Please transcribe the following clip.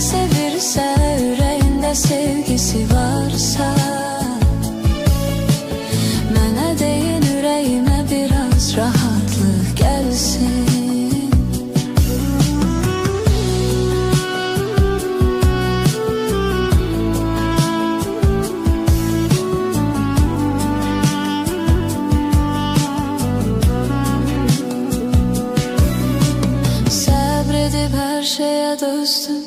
sevirse, yüreğinde sevgisi varsa, mənə deyin yüreğime biraz rahatlık gelsin. Sabredip her şeye dostum,